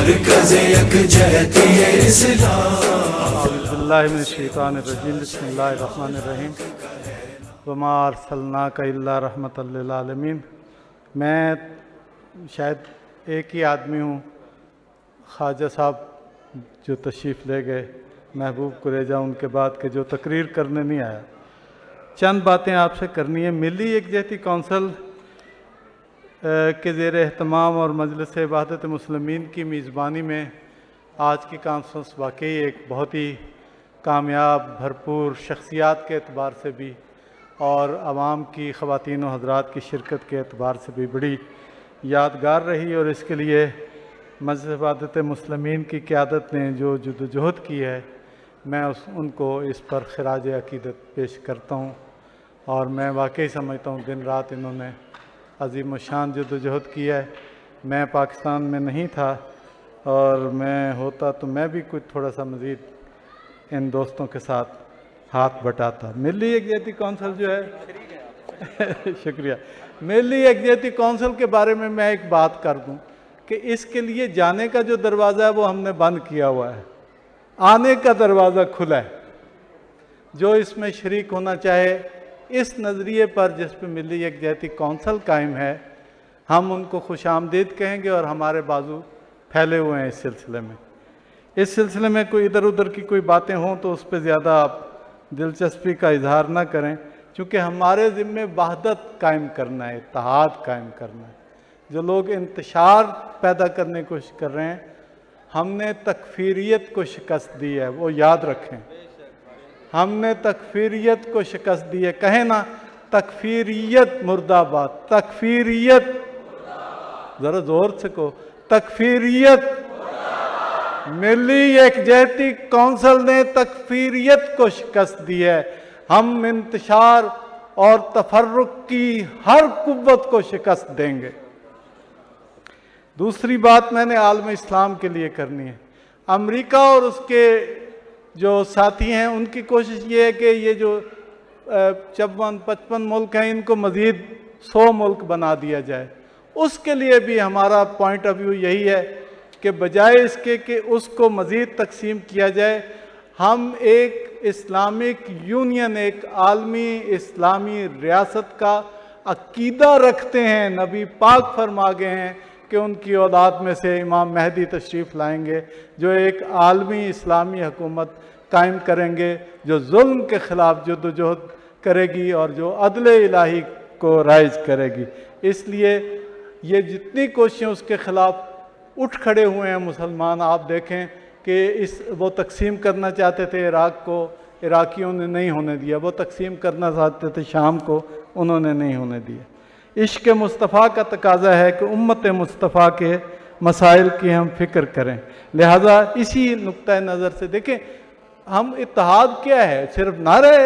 مرکز یکجہتی اسلام۔ اعوذ باللہ من الشیطان الرجیم، بسم اللہ الرحمن الرحیم۔ وما ارسلناک الا رحمۃ للعالمین۔ میں شاید ایک ہی آدمی ہوں، خواجہ صاحب جو تشریف لے گئے محبوب قریجہ، ان کے بعد کہ جو تقریر کرنے نہیں آیا۔ چند باتیں آپ سے کرنی ہے۔ ملی یکجہتی کونسل کے زیر اہتمام اور مجلس وحدت مسلمین کی میزبانی میں آج کی کانفرنس واقعی ایک بہت ہی کامیاب، بھرپور شخصیات کے اعتبار سے بھی اور عوام کی، خواتین و حضرات کی شرکت کے اعتبار سے بھی بڑی یادگار رہی، اور اس کے لیے مجلس وحدت مسلمین کی قیادت نے جو جدوجہد کی ہے، میں ان کو اس پر خراج عقیدت پیش کرتا ہوں، اور میں واقعی سمجھتا ہوں دن رات انہوں نے عظیم الشان جدوجہد کی ہے۔ میں پاکستان میں نہیں تھا، اور میں ہوتا تو میں بھی کچھ تھوڑا سا مزید ان دوستوں کے ساتھ ہاتھ بٹاتا۔ ملی یکجہتی کونسل جو ہے شکریہ۔ ملی یکجہتی کونسل کے بارے میں ایک بات کر دوں کہ اس کے لیے جانے کا جو دروازہ ہے وہ ہم نے بند کیا ہوا ہے، آنے کا دروازہ کھلا ہے۔ جو اس میں شریک ہونا چاہے، اس نظریے پر جس پہ ملی یکجہتی کونسل قائم ہے، ہم ان کو خوش آمدید کہیں گے، اور ہمارے بازو پھیلے ہوئے ہیں اس سلسلے میں۔ اس سلسلے میں کوئی ادھر ادھر کی کوئی باتیں ہوں تو اس پہ زیادہ آپ دلچسپی کا اظہار نہ کریں، چونکہ ہمارے ذمے وحدت قائم کرنا ہے، اتحاد قائم کرنا ہے۔ جو لوگ انتشار پیدا کرنے کی کوشش کر رہے ہیں، ہم نے تکفیریت کو شکست دی ہے، وہ یاد رکھیں۔ ہم نے تکفیریت کو شکست دی ہے۔ کہیں نا تکفیریت مردہ آباد، تکفیریت، ذرا زور سے کہو، تکفیریت۔ ملی یکجہتی کونسل نے تکفیریت کو شکست دی ہے۔ ہم انتشار اور تفرق کی ہر قوت کو شکست دیں گے۔ دوسری بات میں نے عالم اسلام کے لیے کرنی ہے۔ امریکہ اور اس کے جو ساتھی ہیں، ان کی کوشش یہ ہے کہ یہ جو 54-55 ملک ہیں، ان کو مزید 100 ملک بنا دیا جائے۔ اس کے لیے بھی ہمارا پوائنٹ آف ویو یہی ہے کہ بجائے اس کے کہ اس کو مزید تقسیم کیا جائے، ہم ایک اسلامک یونین، ایک عالمی اسلامی ریاست کا عقیدہ رکھتے ہیں۔ نبی پاک فرما گئے ہیں کہ ان کی اولاد میں سے امام مہدی تشریف لائیں گے، جو ایک عالمی اسلامی حکومت قائم کریں گے، جو ظلم کے خلاف جدوجہد کرے گی اور جو عدل الہی کو رائج کرے گی۔ اس لیے یہ جتنی کوششیں اس کے خلاف اٹھ کھڑے ہوئے ہیں مسلمان، آپ دیکھیں کہ وہ تقسیم کرنا چاہتے تھے عراق کو، عراقیوں نے نہیں ہونے دیا۔ وہ تقسیم کرنا چاہتے تھے شام کو، انہوں نے نہیں ہونے دیا۔ عشق مصطفیٰ کا تقاضا ہے کہ امت مصطفیٰ کے مسائل کی ہم فکر کریں۔ لہٰذا اسی نقطۂ نظر سے دیکھیں، ہم اتحاد کیا ہے؟ صرف نعرے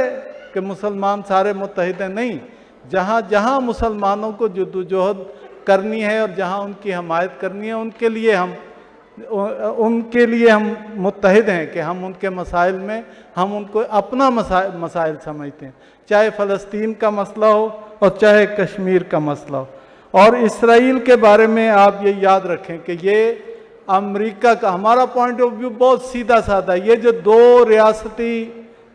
کہ مسلمان سارے متحد ہیں؟ نہیں، جہاں جہاں مسلمانوں کو جدوجہد کرنی ہے اور جہاں ان کی حمایت کرنی ہے، ان کے لیے ہم متحد ہیں کہ ہم ان کے مسائل میں ہم ان کو اپنا مسائل سمجھتے ہیں، چاہے فلسطین کا مسئلہ ہو اور چاہے کشمیر کا مسئلہ ہو۔ اور اسرائیل کے بارے میں آپ یہ یاد رکھیں کہ یہ امریکہ کا، ہمارا پوائنٹ آف ویو بہت سیدھا سادہ ہے۔ یہ جو دو ریاستی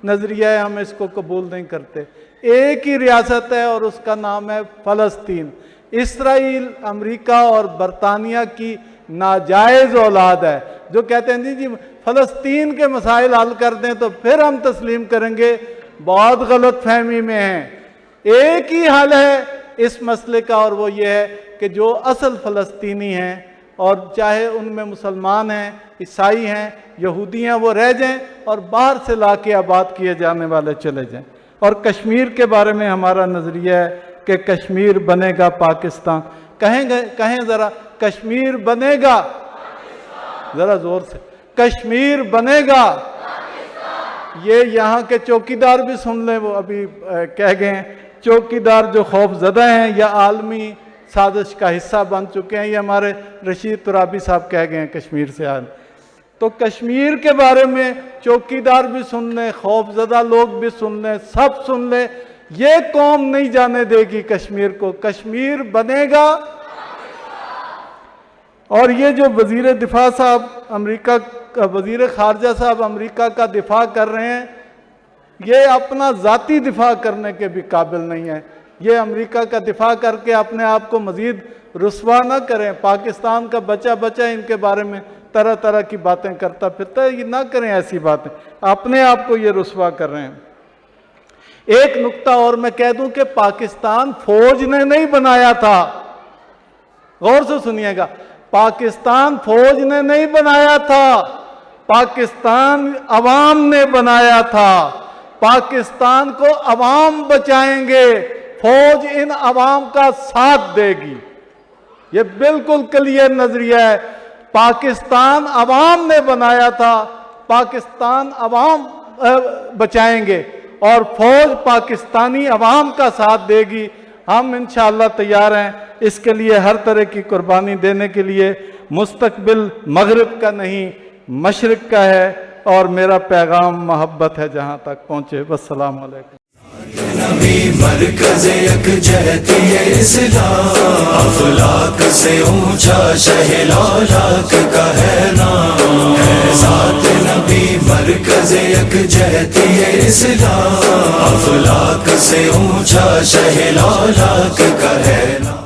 نظریہ ہے، ہم اس کو قبول نہیں کرتے۔ ایک ہی ریاست ہے اور اس کا نام ہے فلسطین۔ اسرائیل امریکہ اور برطانیہ کی ناجائز اولاد ہے، جو کہتے ہیں جی فلسطین کے مسائل حل کر دیں تو پھر ہم تسلیم کریں گے۔ بہت غلط فہمی میں ہیں۔ ایک ہی حل ہے اس مسئلے کا، اور وہ یہ ہے کہ جو اصل فلسطینی ہیں، اور چاہے ان میں مسلمان ہیں، عیسائی ہیں، یہودی ہیں، وہ رہ جائیں، اور باہر سے لا کے آباد کیے جانے والے چلے جائیں۔ اور کشمیر کے بارے میں ہمارا نظریہ ہے کہ کشمیر بنے گا پاکستان۔ کہیں ذرا، کشمیر بنے گا، ذرا زور سے، کشمیر بنے گا۔ یہ یہاں کے چوکیدار بھی سن لیں، وہ ابھی کہہ گئے ہیں، چوکیدار جو خوف زدہ ہیں یا عالمی سازش کا حصہ بن چکے ہیں، یہ ہمارے رشید ترابی صاحب کہہ گئے ہیں کشمیر سے آج۔ تو کشمیر کے بارے میں چوکیدار بھی سن لیں، خوف زدہ لوگ بھی سن لیں، سب سن لیں، یہ قوم نہیں جانے دے گی کشمیر کو۔ کشمیر بنے گا، اور یہ جو وزیر دفاع صاحب امریکہ کا وزیر خارجہ صاحب امریکہ کا دفاع کر رہے ہیں، یہ اپنا ذاتی دفاع کرنے کے بھی قابل نہیں ہے۔ یہ امریکہ کا دفاع کر کے اپنے آپ کو مزید رسوا نہ کریں۔ پاکستان کا بچہ ان کے بارے میں طرح طرح کی باتیں کرتا پھرتا ہے، یہ نہ کریں ایسی باتیں، اپنے آپ کو یہ رسوا کر رہے ہیں۔ ایک نقطہ اور میں کہہ دوں کہ پاکستان فوج نے نہیں بنایا تھا، غور سے سنیے گا، پاکستان فوج نے نہیں بنایا تھا، پاکستان عوام نے بنایا تھا۔ پاکستان کو عوام بچائیں گے، فوج ان عوام کا ساتھ دے گی۔ یہ بالکل کلیئر نظریہ ہے۔ پاکستان عوام نے بنایا تھا، پاکستان عوام بچائیں گے اور فوج پاکستانی عوام کا ساتھ دے گی۔ ہم انشاءاللہ تیار ہیں اس کے لیے ہر طرح کی قربانی دینے کے لیے۔ مستقبل مغرب کا نہیں مشرق کا ہے، اور میرا پیغام محبت ہے جہاں تک پہنچے۔ والسلام علیکم۔ نبی مرکز یکجہتی اسلام، افلاک سے اونچا شہ لالاک کا ہے نام، ہے ذات نبی مرکز یکجہتی اسلام، افلاک سے اونچا شہ لالاک کا ہے نام۔